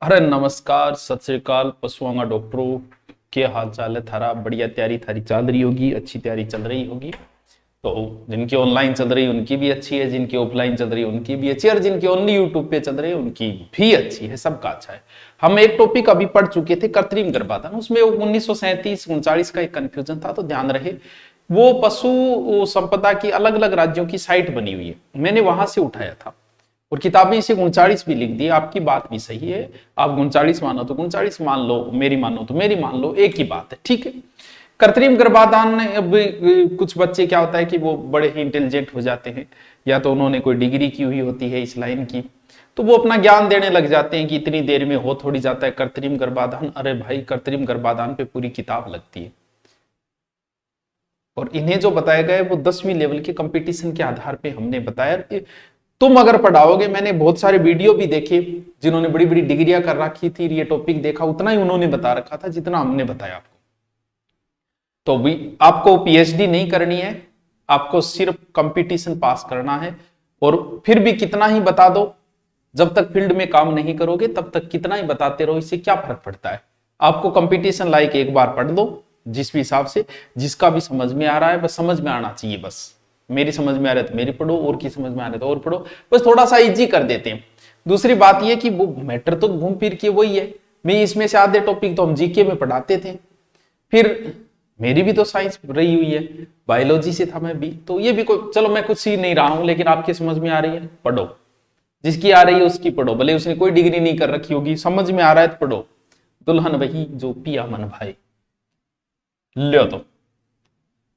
अरे नमस्कार, सत श्री अकाल पशुओं का डॉक्टरों। क्या हाल चाल है थारा? बढ़िया तैयारी थारी चल रही होगी, अच्छी तैयारी चल रही होगी। तो जिनकी ऑनलाइन चल रही है उनकी भी अच्छी है, जिनकी ऑफलाइन चल रही है उनकी भी अच्छी है, और जिनकी ओनली यूट्यूब पे चल रही है उनकी भी अच्छी है। सबका अच्छा है। हम एक टॉपिक अभी पढ़ चुके थे, कृत्रिम गर्भाधान। उसमें 1937-39 का एक कंफ्यूजन था, तो ध्यान रहे। वो पशु संपदा की अलग अलग राज्यों की साइट बनी हुई है, मैंने वहां से उठाया था। और किताबें इसे 39 भी लिख दी। आपकी बात भी सही है, आप 39 मानो तो 39 मान लो, मेरी मानो तो मेरी मान लो, एक ही बात है, ठीक है। कृत्रिम गर्भाधान में अब कुछ बच्चे क्या होता है कि वो बड़े ही इंटेलिजेंट हो जाते हैं, या तो उन्होंने कोई डिग्री की हुई होती है इस लाइन की, तो वो अपना ज्ञान देने लग जाते हैं कि इतनी देर में हो थोड़ी जाता है कृत्रिम गर्भाधान। अरे भाई, कृत्रिम गर्भाधान पे पूरी किताब लगती है, और इन्हें जो बताया गया है वो 10वीं लेवल के कंपटीशन के आधार पे हमने बताया। तुम अगर पढ़ाओगे, मैंने बहुत सारे वीडियो भी देखे जिन्होंने बड़ी बड़ी डिग्रियां कर रखी थी, ये टॉपिक देखा, उतना ही उन्होंने बता रखा था जितना हमने बताया आपको। तो भी आपको पीएचडी नहीं करनी है, आपको सिर्फ कंपटीशन पास करना है। और फिर भी कितना ही बता दो, जब तक फील्ड में काम नहीं करोगे तब तक कितना ही बताते रहो, इससे क्या फर्क पड़ता है। आपको कंपटीशन लाइक एक बार पढ़ दो, जिस भी हिसाब से जिसका भी समझ में आ रहा है, बस समझ में आना चाहिए। बस मेरी समझ में आ रहा है तो मेरी पढ़ो, और की समझ में आ रहा है तो और पढ़ो, बस थोड़ा सा इजी कर देते हैं। दूसरी बात यह कि वो मैटर तो घूम फिर के वही है। मैं इसमें से आधे टॉपिक तो हम जीके में पढ़ाते थे, फिर मेरी भी तो साइंस रही हुई है, बायोलॉजी से था मैं भी, तो ये भी कोई, चलो मैं कुछ सीख नहीं रहा हूं, लेकिन आपकी समझ में आ रही है, पढ़ो। जिसकी आ रही है उसकी पढ़ो, भले उसने कोई डिग्री नहीं कर रखी होगी, समझ में आ रहा है तो पढ़ो। दुल्हन वही जो पिया मन भाई। लो तो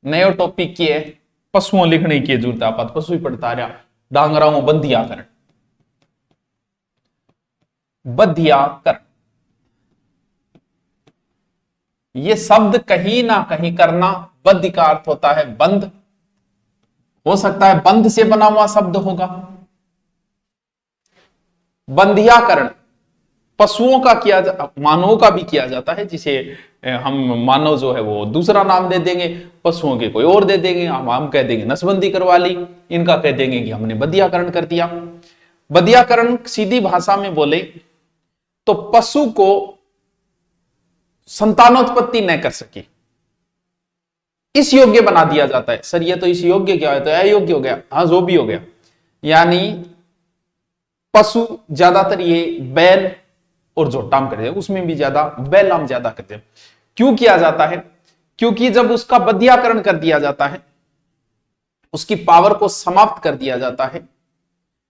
नयो टॉपिक की है, पशुओं लिखने की जरूरत है। आप पशु ही पढ़ता रहा, डांगराओं बंधियाकरण। बंधियाकरण ये शब्द कहीं ना कहीं करना, बद्ध का अर्थ होता है बंध, हो सकता है बंध से बना हुआ शब्द होगा। बंधियाकरण पशुओं का किया, मानवों का भी किया जाता है, जिसे हम मानव जो है वो दूसरा नाम दे देंगे, पशुओं के कोई और दे देंगे। हम कह देंगे नसबंदी करवा ली, इनका कह देंगे कि हमने बंधियाकरण कर दिया। बंधियाकरण सीधी भाषा में बोले तो पशु को संतानोत्पत्ति न कर सके इस योग्य बना दिया जाता है। सर ये तो इस योग्य क्या है, तो अयोग्य हो गया। हाँ, जो भी हो गया, यानी पशु ज्यादातर ये बैल और जोटाम करते हैं, उसमें भी ज्यादा बैलाम ज्यादा करते हैं। क्यों किया जाता है? क्योंकि जब उसका बंधियाकरण कर दिया जाता है, उसकी पावर को समाप्त कर दिया जाता है,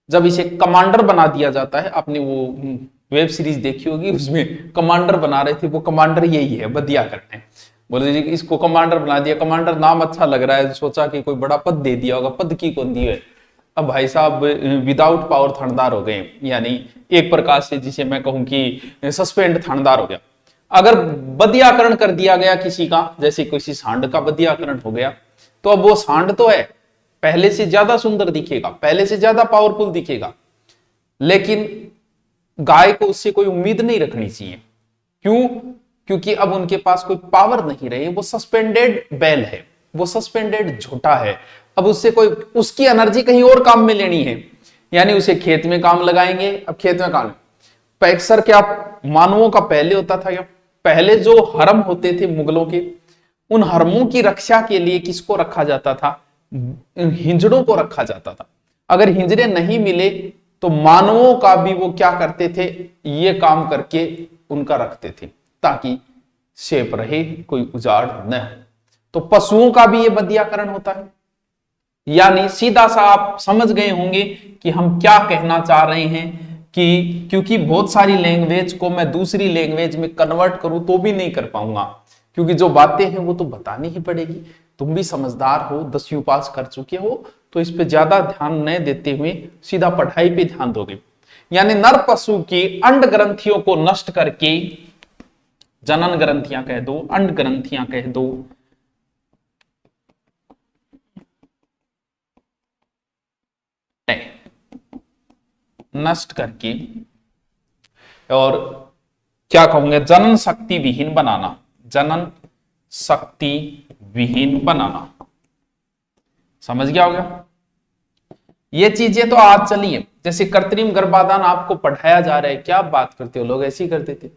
जब इसे कमांडर बना दिया जाता है। आपने वो वेब सीरीज देखी होगी, उसमें कमांडर बना रहे थे, वो कमांडर यही है, बंधियाकरण है। बोले जी इसको कमांडर बना दिया, कमांडर नाम अच्छा लग रहा है, सोचा कि कोई बड़ा पद दे दिया होगा, पद की कौन दी है। अब भाई साहब विदाउट पावर थानेदार हो गए, यानी एक प्रकार से जिसे मैं कहूं कि सस्पेंड थानेदार हो गया। अगर बंधियाकरण कर दिया गया किसी का, जैसे किसी सांड का बंधियाकरण हो गया, तो अब वो सांड तो है, पहले से ज्यादा सुंदर दिखेगा, पहले से ज्यादा पावरफुल दिखेगा, लेकिन गाय को उससे कोई उम्मीद नहीं रखनी चाहिए। क्यों? क्योंकि अब उनके पास कोई पावर नहीं रही, वो सस्पेंडेड बैल है, वो सस्पेंडेड झोटा है। अब उससे कोई, उसकी एनर्जी कहीं और काम में लेनी है, यानी उसे खेत में काम लगाएंगे। अब खेत में काम, पैक्सर क्या मानवों का पहले होता था क्या? पहले जो हरम होते थे मुगलों के, उन हरमों की रक्षा के लिए किसको रखा जाता था? हिंजड़ों को रखा जाता था। अगर हिंजड़े नहीं मिले तो मानवों का भी वो क्या करते थे, ये काम करके उनका रखते थे, ताकि सेफ रहे, कोई उजाड़ न हो। तो पशुओं का भी ये बंधियाकरण होता है। यानी सीधा सा आप समझ गए होंगे कि हम क्या कहना चाह रहे हैं, कि क्योंकि बहुत सारी लैंग्वेज को मैं दूसरी लैंग्वेज में कन्वर्ट करूं तो भी नहीं कर पाऊंगा, क्योंकि जो बातें हैं वो तो बतानी ही पड़ेगी। तुम भी समझदार हो, 10वीं पास कर चुके हो, तो इस पे ज्यादा ध्यान न देते हुए सीधा पढ़ाई पे ध्यान दोगे। यानी नर पशु की अंड ग्रंथियों को नष्ट करके, जनन ग्रंथियां कह दो, अंड ग्रंथियां कह दो, नष्ट करके, और क्या कहूंगे, जनन शक्ति विहीन बनाना, जनन शक्ति विहीन बनाना। समझ गया होगा? ये चीजें तो आज चली है। जैसे कृत्रिम गर्भाधान आपको पढ़ाया जा रहा है, क्या बात करते हो, लोग ऐसे ही करते थे।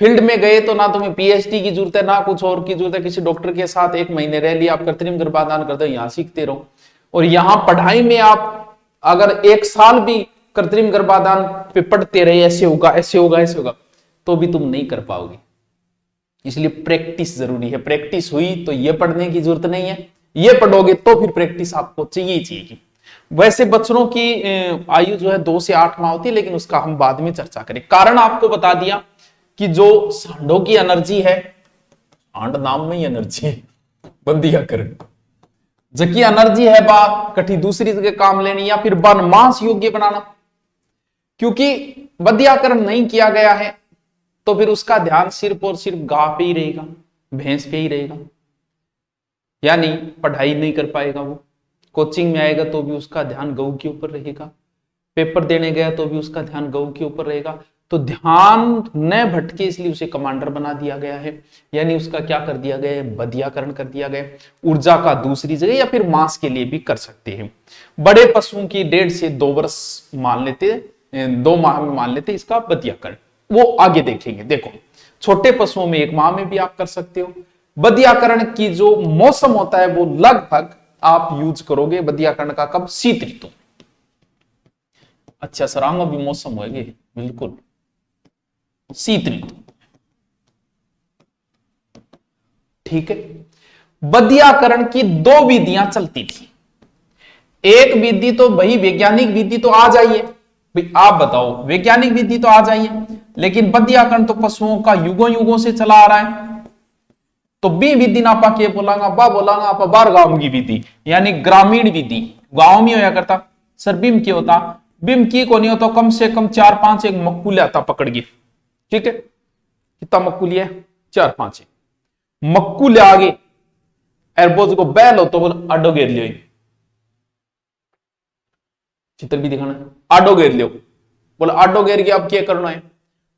फील्ड में गए तो ना तुम्हें पीएचडी की जरूरत है ना कुछ और की जरूरत है, किसी डॉक्टर के साथ 1 महीने रह लिया, आप कृत्रिम गर्भाधान करते हो, यहां सीखते रहो। और यहां पढ़ाई में आप अगर 1 साल भी कृत्रिम गर्भाधान पे पढ़ते रहे, ऐसे होगा ऐसे होगा ऐसे होगा, तो भी तुम नहीं कर पाओगे। इसलिए प्रैक्टिस जरूरी है। प्रैक्टिस हुई तो ये पढ़ने की जरूरत नहीं है, ये पढ़ोगे तो फिर प्रैक्टिस आपको चाहिए। वैसे बच्चों की आयु जो है 2 से 8 माह होती है, लेकिन उसका हम बाद में चर्चा करें। कारण आपको बता दिया कि जो सांडों की एनर्जी है, सांड नाम में ही एनर्जी है, बंदियाकरण जकी एनर्जी है बा कठी दूसरी जगह काम लेनी या फिर बन मांस योग्य बनाना। क्योंकि बंदियाकरण नहीं किया गया है तो फिर उसका ध्यान सिर्फ और सिर्फ गाय पे ही रहेगा, भैंस पे ही रहेगा, यानी पढ़ाई नहीं कर पाएगा। वो कोचिंग में आएगा तो भी उसका ध्यान गऊ के ऊपर रहेगा, पेपर देने गया तो भी उसका ध्यान गऊ के ऊपर रहेगा। तो ध्यान न भटके इसलिए उसे कमांडर बना दिया गया है, यानी उसका क्या कर दिया गया है, बंदियाकरण कर दिया गया। ऊर्जा का दूसरी जगह या फिर मांस के लिए भी कर सकते हैं। बड़े पशुओं की 1.5 से 2 वर्ष मान लेते, 2 माह में मान लेते इसका बंदियाकरण, वो आगे देखेंगे। देखो छोटे पशुओं में 1 माह में भी आप कर सकते हो। बंदियाकरण की जो मौसम होता है वो लगभग आप यूज करोगे बंदियाकरण का कब, शीत ऋतु। अच्छा सरांगो भी मौसम होगी, बिल्कुल शीत ऋतु, ठीक है। बंदियाकरण की 2 विधियां चलती थी। एक विधि तो भाई वैज्ञानिक विधि तो आ जाइए भाई, आप बताओ वैज्ञानिक विधि तो आ जाइए, लेकिन बंदियाकरण तो पशुओं का युगों युगों से चला आ रहा है। तो बी विधि ना आपा के बोलांगा, बा बोलांगा आप बार गांव की विधि, यानी ग्रामीण विधि। गांव में होया करता सर, बिम क्या होता, बिम की को नहीं होता, कम से कम 4-5 एक मक्कू आता पकड़ के, ठीक है। कितना मक्कू लिया, 4-5 मक्कू ले आगे एयरबोज को बैल हो तो बोल आडो घेर लियो, चित्र भी दिखाना, आडो घेर लियो, बोले आडो घेर के अब क्या करना है,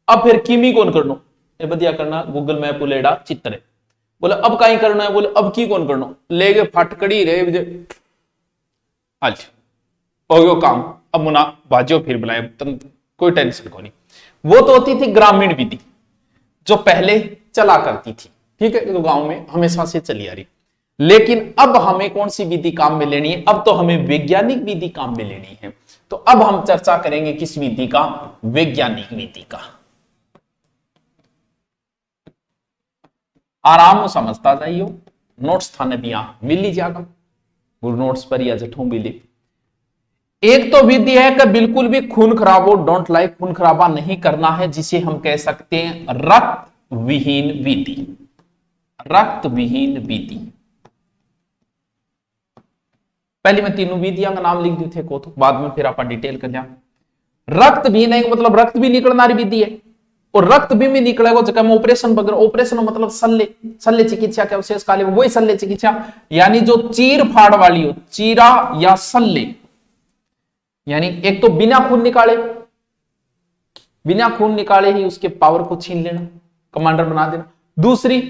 अब फिर कीमी कौन करना, ये बदिया करना गूगल मैप लेडा चित्र है। बोले अब कहीं करना है, बोले अब की कौन करना, ले गए फटकड़ी रे आज हो गयो काम, अब मुना बाजो फिर बुलाए, कोई टेंशन को नहीं। वो तो होती थी ग्रामीण विधि जो पहले चला करती थी, ठीक है, तो गांव में हमेशा से चली आ रही। लेकिन अब हमें कौन सी विधि काम में लेनी है, अब तो हमें वैज्ञानिक विधि काम में लेनी है। तो अब हम चर्चा करेंगे किस विधि का, वैज्ञानिक विधि का। आराम से समझता जाइयो, नोट्स थाने भी यहां मिल लीजिएगा, गुरु नोट्स पर या जठों मिले। एक तो विधि है कि बिल्कुल भी खून खराबो, डोंट लाइक, खून खराबा नहीं करना है, जिसे हम कह सकते हैं रक्त विहीन विधि। रक्त विहीन विधि, पहले मैं तीनों विधियों का नाम लिख दिए थे को, तो बाद में फिर आप डिटेल कर लिया। रक्त विहीन है मतलब रक्त भी निकलना विधि है, और रक्त भी निकलेगा जगह में ऑपरेशन वगैरह, ऑपरेशन मतलब शल्य चिकित्सा के अवशेष काले, वही शल्य चिकित्सा, यानी जो चीर फाड़ वाली हो, चीरा या शल्य, यानी एक तो बिना खून निकाले ही उसके पावर को छीन लेना, कमांडर बना देना। दूसरी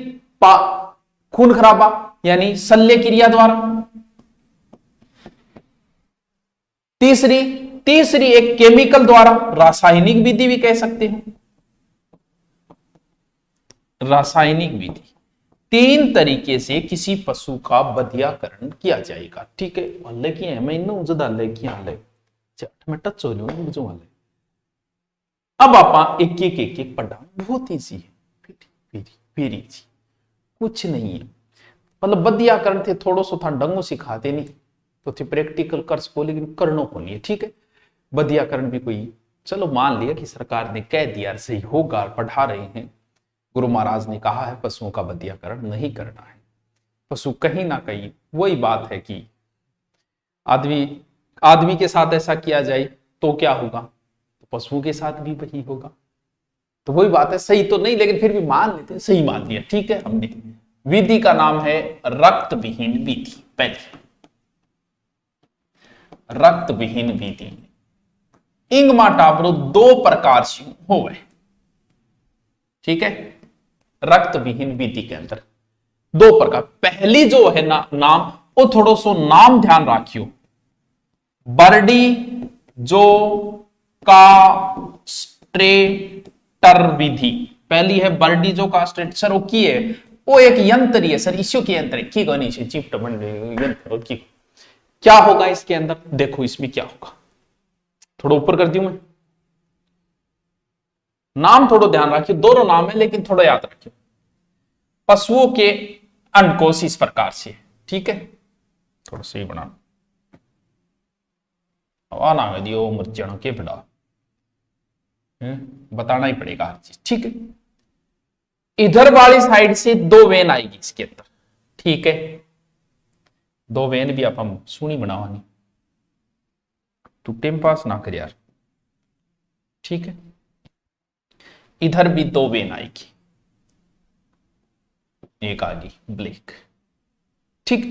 खून खराबा यानी शल्य क्रिया द्वारा। तीसरी एक केमिकल द्वारा, रासायनिक विधि भी कह सकते हैं, रासायनिक विधि। 3 तरीके से किसी पशु का बंदियाकरण किया जाएगा, ठीक है। हल्ले की है मैं इन डाले की हल्ले में टच हो रही हूँ। अब आप एक पढ़ा, बहुत ईजी है, वेरी इजी, कुछ नहीं है। मतलब बंदियाकरण थे थोड़ा सा था डंगो सिखाते नहीं तो थे प्रैक्टिकल कर्स को, लेकिन करनो को नहीं है, ठीक है। बंदियाकरण भी कोई चलो मान लिया कि सरकार ने कह दिया सही होगा, पढ़ा रहे हैं, गुरु महाराज ने कहा है पशुओं का बंदियाकरण नहीं करना है। पशु कहीं ना कहीं वही बात है कि आदमी के साथ ऐसा किया जाए तो क्या होगा, तो पशुओं के साथ भी वही होगा। तो वही बात है, सही तो नहीं लेकिन फिर भी मान लेते हैं, सही मान लिया, ठीक है हमने। विधि का नाम है रक्त विहीन विधि। पहले रक्त विहीन विधि इंगमा टाबरो 2 प्रकार से हो, ठीक है। रक्त विहीन विधि के अंदर 2 प्रकार। पहली जो है नाम, वो थोड़ा सो नाम ध्यान रखियो, बर्डी जो कास्ट्रेटर विधि पहली है बर्डी जो कास्ट्रेट सर वो की है वो एक यंत्र ही है सर इसो की यंत्र की गनी से चिप्ट बन यंत्र की क्या होगा इसके अंदर देखो इसमें क्या होगा थोड़ा ऊपर कर दूं मैं नाम थोड़ा ध्यान रखिए दोनों नाम है लेकिन थोड़ा याद रखिए पशुओं के अंडकोश इस प्रकार से ठीक है थोड़ा सही बनाना आना है दियो मर्चना के बड़ा बताना ही पड़ेगा हर चीज ठीक है इधर वाली साइड से दो वेन आएगी इसके अंदर ठीक है दो वेन भी आप हम सुनी बनावानी तू टाइम पास ना कर यार ठीक है इधर भी दो वेन आएगी एक आ गई ब्लैक ठीक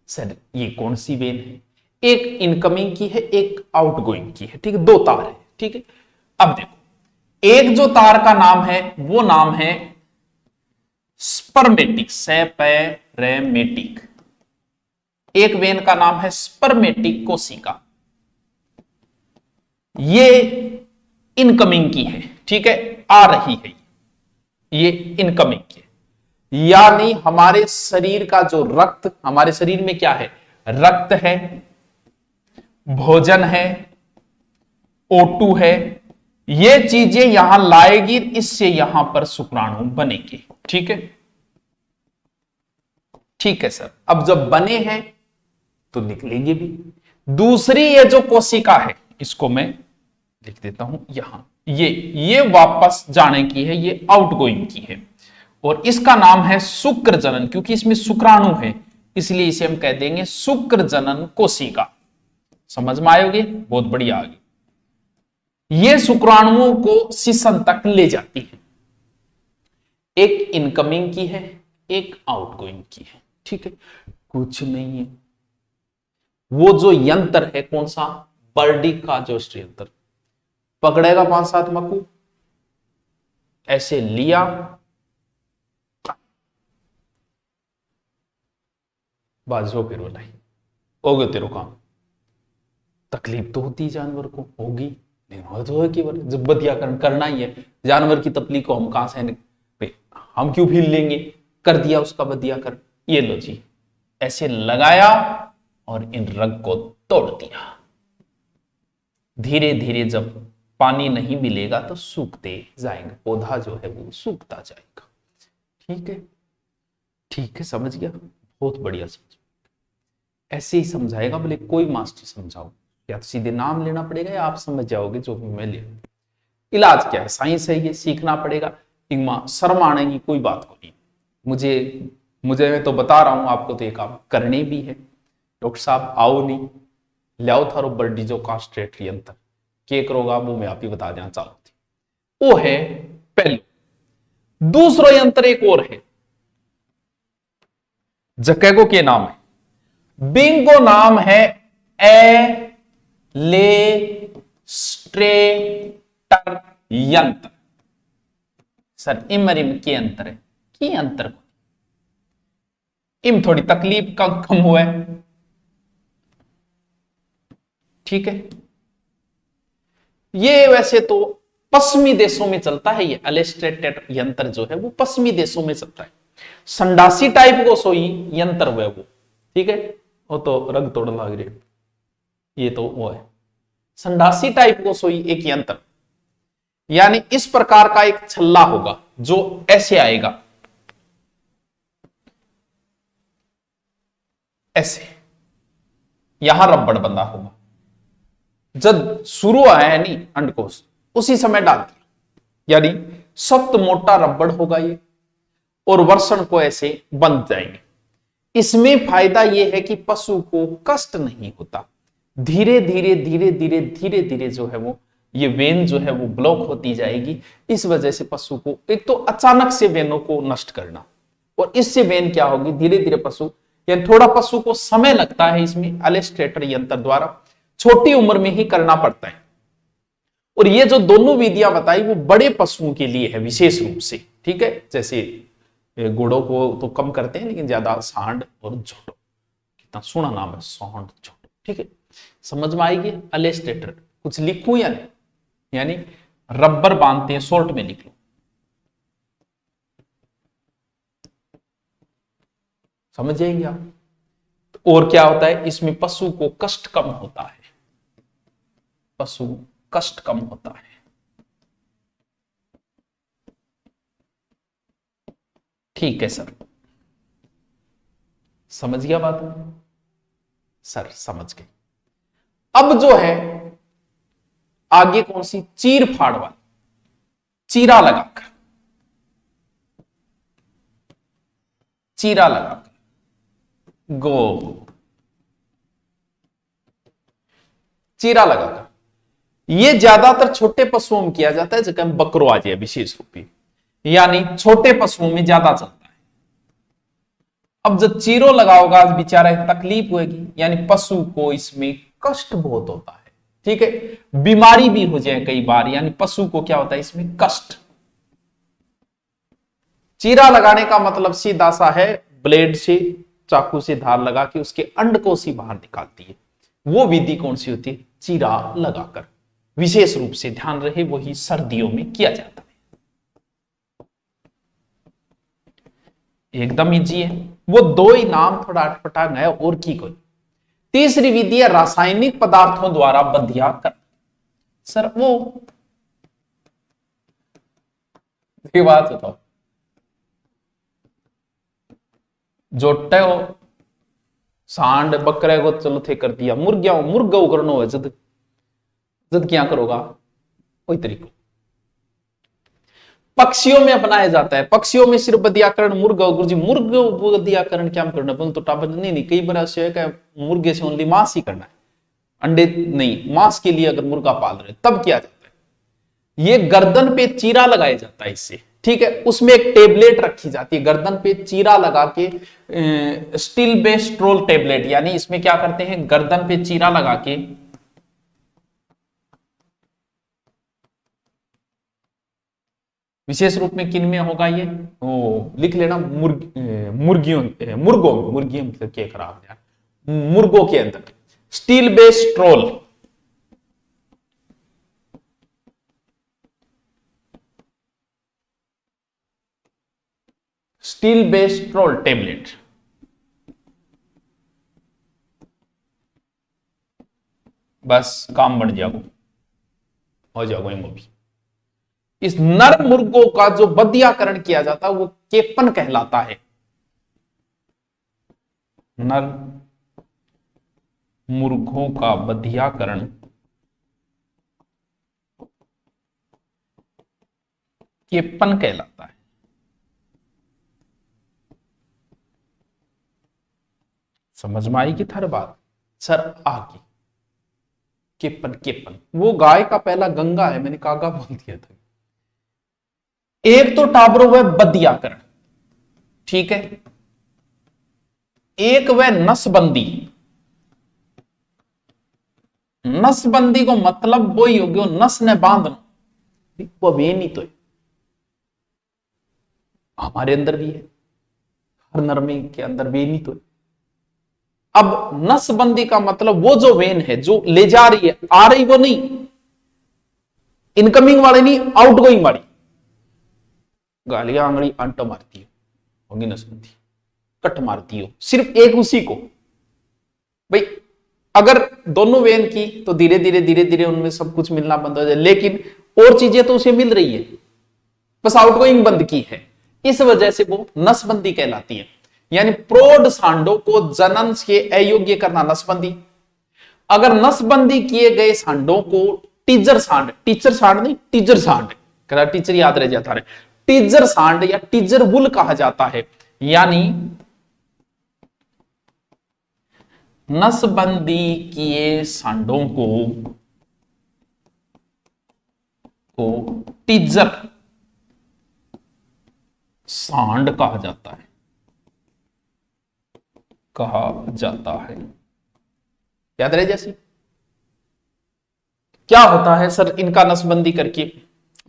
सर ये कौन सी वेन है एक इनकमिंग की है एक आउटगोइंग की है ठीक है दो तार है ठीक है अब देखो एक जो तार का नाम है वो नाम है स्पर्मेटिक सेपेरेमेटिक एक वेन का नाम है स्पर्मेटिक कोशिका ये इनकमिंग की है ठीक है आ रही है ये इनकमिंग की है यानी हमारे शरीर का जो रक्त हमारे शरीर में क्या है रक्त है भोजन है O2 है ये चीजें यहां लाएगी इससे यहां पर शुक्राणु बनेंगे ठीक है सर अब जब बने हैं तो निकलेंगे भी दूसरी ये जो कोशिका है इसको मैं लिख देता हूं यहां ये वापस जाने की है ये आउटगोइंग की है और इसका नाम है शुक्र जनन क्योंकि इसमें शुक्राणु है इसलिए इसे हम कह देंगे शुक्र जनन कोशिका समझ में आयोगे बहुत बढ़िया आगे ये शुक्राणुओं को शिशन तक ले जाती है एक इनकमिंग की है एक आउटगोइंग की है ठीक है कुछ नहीं है वो जो यंत्र है कौन सा बर्डी का जो यंत्र पकड़ेगा 5-7 मकू ऐसे लिया बाजो फिर बोलाई हो गया तेरे काम तकलीफ तो होती जानवर को होगी लेकिन हो तो है कि जब बदियाकरण करना ही है जानवर की तकलीफ को हम कहां से हम क्यों फील लेंगे कर दिया उसका बदियाकरण ये लो जी ऐसे लगाया और इन रग को तोड़ दिया धीरे धीरे जब पानी नहीं मिलेगा तो सूखते जाएंगे पौधा जो है वो सूखता जाएगा ठीक है समझ गया बहुत बढ़िया समझ ऐसे ही समझाएगा बोले कोई मास्टर समझाओ या तो सीधे नाम लेना पड़ेगा या आप समझ जाओगे जो भी मैं ले इलाज क्या है साइंस है ये सीखना पड़ेगा शर्म आने की कोई बात को नहीं मुझे मैं तो बता रहा हूं आपको तो ये काम करने भी है डॉक्टर साहब आओ नहीं लियाओ थारो बर्डी जो कास्ट्रेट यंत्र के करोगा वो मैं आप ही बता देना चाहता थी वो है पहले दूसरा यंत्र एक और है जकैगो के नाम है बिंगो नाम है एलेस्ट्रेटर यंत्र सर इम के अंतर है की अंतर को इम थोड़ी तकलीफ कम हुआ है ठीक है ये वैसे तो पश्चिमी देशों में चलता है ये एलेस्ट्रेटेड यंत्र जो है वो पश्चिमी देशों में चलता है संडासी टाइप को सोई यंत्र हुआ वो ठीक है वो तो रग तोड़ लग रही ये तो वो है संडासी टाइप को सोई एक यंत्र यानी इस प्रकार का एक छल्ला होगा जो ऐसे आएगा ऐसे यहां रबड़ बंधा होगा जब शुरू आया है नहीं अंडकोश उसी समय डाल दिया यानी सख्त मोटा रबड़ होगा ये और वर्षण को ऐसे बंध जाएंगे इसमें फायदा यह है कि पशु को कष्ट नहीं होता धीरे धीरे जो है वो ये वेन जो है वो ब्लॉक होती जाएगी इस वजह से पशु को एक तो अचानक से वेनों को नष्ट करना और इससे वेन क्या होगी धीरे धीरे पशु यानी थोड़ा पशु को समय लगता है इसमें एलेस्ट्रेटर यंत्र द्वारा छोटी उम्र में ही करना पड़ता है और ये जो दोनों विधियां बताई वो बड़े पशुओं के लिए है विशेष रूप से ठीक है जैसे घोड़ों को तो कम करते हैं लेकिन ज्यादा सांड और झोटो कितना सोना नाम है सांड झोटो ठीक है समझ में आएगी एलेस्ट्रेटर कुछ लिखूं या नहीं? यानी रबर बांधते हैं, शॉर्ट में लिख लो। समझ जाएंगे आप। और क्या होता है इसमें, पशु को कष्ट कम होता है, पशु कष्ट कम होता है। ठीक है सर, समझ गया बात? सर समझ गए। अब जो है आगे कौन सी, चीर फाड़ वाली, चीरा लगाकर, चीरा लगाकर, गो, चीरा लगाकर। ये ज्यादातर छोटे पशुओं में किया जाता है, जैसे बकरो आ जाए विशेष रूप से, यानी छोटे पशुओं में ज्यादा चलता है। अब जब चीरो लगा होगा बेचारा तकलीफ होगी, यानी पशु को इसमें कष्ट बहुत होता है। ठीक है, बीमारी भी हो जाए कई बार, यानी पशु को क्या होता है इसमें कष्ट। चीरा लगाने का मतलब सीधा सा है, ब्लेड से, चाकू से धार लगा के उसके अंड को सी बाहर निकालती है। वो विधि कौन सी होती है, चीरा लगाकर। विशेष रूप से ध्यान रहे वही सर्दियों में किया जाता है। एकदम इजी है। वो दो ही नाम थोड़ा अटपटा गया और की कोई। तीसरी विधि है रासायनिक पदार्थों द्वारा बधिया कर। सर वो बात बताओ, जोटे हो सांड बकरे को चलो थे कर दिया, मुर्गिया मुर्गा करनो है, जद जद क्या करोगा, कोई तरीका। पक्षियों में अपनाया जाता है, पक्षियों में सिर्फ बधियाकरण मुर्गा, गुरुजी मुर्गा बधियाकरण क्या करना तो टापर नहीं, कई बार ऐसे है कि मुर्गे से ओनली मांस ही करना है, अंडे नहीं, मांस के लिए अगर मुर्गा पाल रहे तब किया जाता है। ये गर्दन पे चीरा लगाया जाता है इससे, ठीक है। उसमें एक टेबलेट रखी जाती है, गर्दन पे चीरा लगा के, स्टील बेस्ट्रोल टेबलेट, यानी इसमें क्या करते हैं गर्दन पे चीरा लगा के विशेष रूप में किन में होगा ये, वो लिख लेना, मुर्गियों मतलब क्या खराब यार, मुर्गों के अंदर स्टील बेस्ट्रोल, स्टील बेस्ट्रोल टेबलेट। बस काम बन जाओ, हो जाओ भी। इस नर मुर्गों का जो बधियाकरण किया जाता है वो केपन कहलाता है। नर मुर्गों का बधियाकरण केपन कहलाता है। समझ में आई कि थार बात? सर आगे केपन, केपन वो गाय का पहला गंगा है, मैंने कागा बोल दिया था। एक तो टाबरो वह बधियाकरण, ठीक है, एक वह नसबंदी। नसबंदी को मतलब वो ही हो गया नस ने बांधना, वो वे नहीं तो है। हमारे अंदर भी है, हर नरमी के अंदर वे नहीं तो है। अब नसबंदी का मतलब वो जो वेन है जो ले जा रही है, आ रही वो नहीं, इनकमिंग वाली नहीं, आउटगोइंग वाली। गालियां आंगड़ी आंटा मारती हो, होगी नसबंदी, कट मारती हो सिर्फ एक उसी को। भाई अगर दोनों वेन की तो धीरे धीरे धीरे धीरे उनमें सब कुछ मिलना बंद हो जाए, लेकिन और चीजें तो उसे मिल रही है, बस आउटगोइंग बंद की है, इस वजह से वो नसबंदी कहलाती है। यानी प्रौढ़ सांडों को जनन के अयोग्य करना नसबंदी। अगर नसबंदी किए गए सांडों को टीजर सांड, टीचर सांड नहीं, टीजर सांड, टीचर याद रह जाता है, टीजर सांड या टीजर बुल कहा जाता है। यानी नसबंदी किए सांडों को टीजर सांड कहा जाता है, कहा जाता है। याद रहे जैसे क्या होता है सर इनका नसबंदी करके,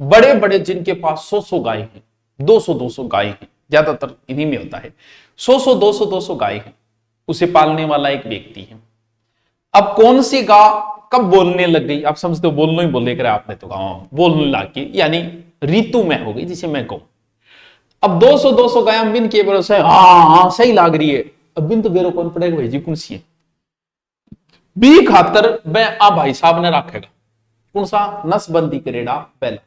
बड़े बड़े जिनके पास 100 गाय हैं, 200 गाय हैं, ज्यादातर इन्हीं में होता है, 100 गाय है, उसे पालने वाला एक व्यक्ति है। अब कौन सी गाय कब बोलने लग गई, आप समझते हो बोलना ही बोले करे आपने तो कहा बोलने लग गई, यानी ऋतु में हो गई जिसे मैं कहूं। अब 200 गया बिन के भरोसे हाँ सही लाग रही है, अब बिन तो बेरो कौन पड़ेगा भाई जी कौन सी है बी खातर वह आ भाई साहब ने रखेगा कौन सा नसबंदी करेड़ा बैल,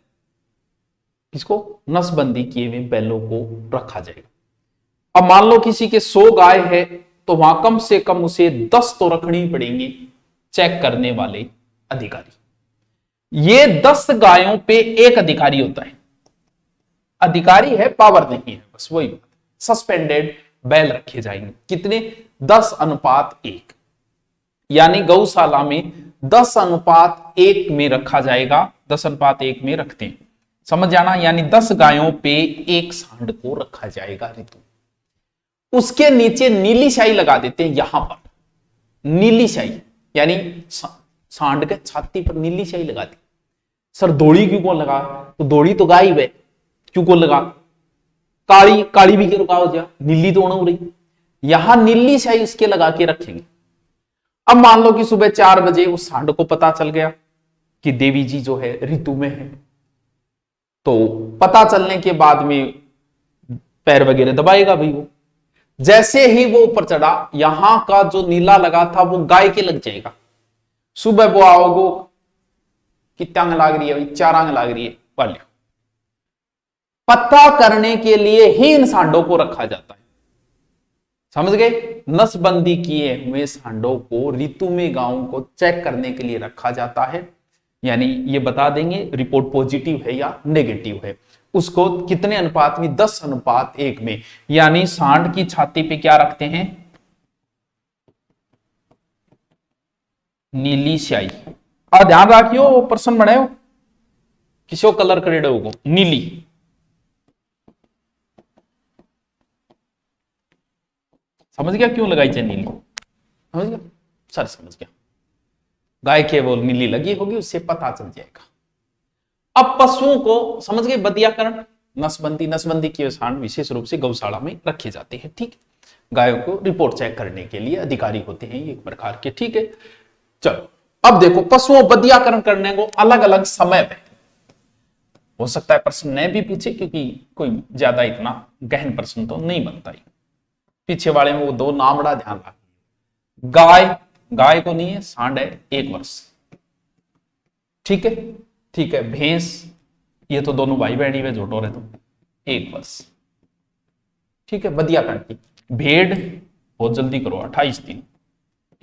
किसको नसबंदी किए हुए बैलों को रखा जाएगा। अब मान लो किसी के 100 गाय है तो वहां कम से कम उसे 10 तो रखनी पड़ेंगी चेक करने वाले अधिकारी। ये 10 गायों पे एक अधिकारी होता है, अधिकारी है पावर नहीं है, बस वही बात। सस्पेंडेड बैल रखे जाएंगे कितने 10:1, यानी गौशाला में 10:1 में रखा जाएगा, 10:1 में रखते हैं, समझ जाना, यानी 10 गायों पे एक सांड को रखा जाएगा ऋतु। उसके नीचे नीली स्याही लगा देते हैं, यहां पर नीली स्याही, यानी सांड के छाती पर नीली स्याही लगा दी। सर दौड़ी क्यों कौन लगा, तो दौड़ी तो गाय है क्यों कौन लगा, काली काली भी क्यों लगा हो जा, नीली तो हो रही, यहां नीली स्याही उसके लगा के रखेंगे। अब मान लो कि सुबह 4 बजे उस सांड को पता चल गया कि देवी जी जो है ऋतु में है, तो पता चलने के बाद में पैर वगैरह दबाएगा भाई वो। जैसे ही वो ऊपर चढ़ा, यहां का जो नीला लगा था वो गाय के लग जाएगा। सुबह वो आओगो कितना अंग लाग रही है भाई, 4 अंग लाग रही है वाले, पता करने के लिए ही इन सांडों को रखा जाता है, समझ गए। नसबंदी किए हुए सांडों को ऋतु में गायों को चेक करने के लिए रखा जाता है, यानी ये बता देंगे रिपोर्ट पॉजिटिव है या नेगेटिव है। उसको कितने अनुपात में, 10:1 में, यानी सांड की छाती पे क्या रखते हैं, नीली स्याही। और ध्यान रखियो वो पर्सन बने हो किसी कलर करेडे होगो नीली, समझ गया क्यों लगाई चाहिए नीली, समझ गया सर, समझ गया। गाय के वो नीली लगी होगी उससे पता चल जाएगा। अब पशुओं को समझ गए बदियाकरण, नसबंदी के सांड विशेष रूप से गौशाला में रखे जाते हैं, ठीक। गायों को रिपोर्ट चेक करने के लिए अधिकारी होते हैं एक प्रकार के, ठीक है। चलो अब देखो पशुओं बदियाकरण करने को अलग अलग समय में, हो सकता है प्रश्न नहीं भी पूछे क्योंकि कोई ज्यादा इतना गहन प्रश्न तो नहीं बनता ही। पीछे वाले में वो 2 नाम बड़ा ध्यान रख, गाय को नहीं है, सांड है 1 वर्ष, ठीक है, ठीक है। भैंस ये तो दोनों भाई बहनी में झोटो रहे तो 1 वर्ष, ठीक है, बदिया करती। भेड़ बहुत जल्दी करो 28 दिन,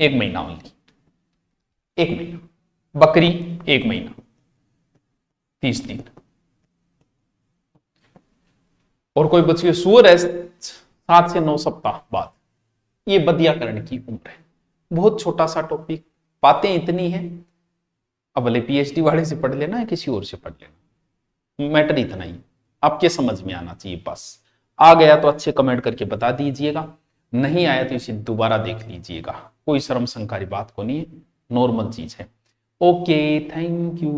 1 महीना ओनली, 1 महीना। बकरी 1 महीना 30 दिन। और कोई बच्ची सूअर है 7 से 9 सप्ताह बाद। ये बदियाकरण की उम्र है। बहुत छोटा सा टॉपिक, बातें इतनी है, अब भले पीएचडी वाले से पढ़ लेना है किसी और से पढ़ लेना, मैटर इतना ही आपके समझ में आना चाहिए बस। आ गया तो अच्छे कमेंट करके बता दीजिएगा, नहीं आया तो इसे दोबारा देख लीजिएगा, कोई शर्म शंका की बात को नहीं है, नॉर्मल चीज है। Okay, thank you.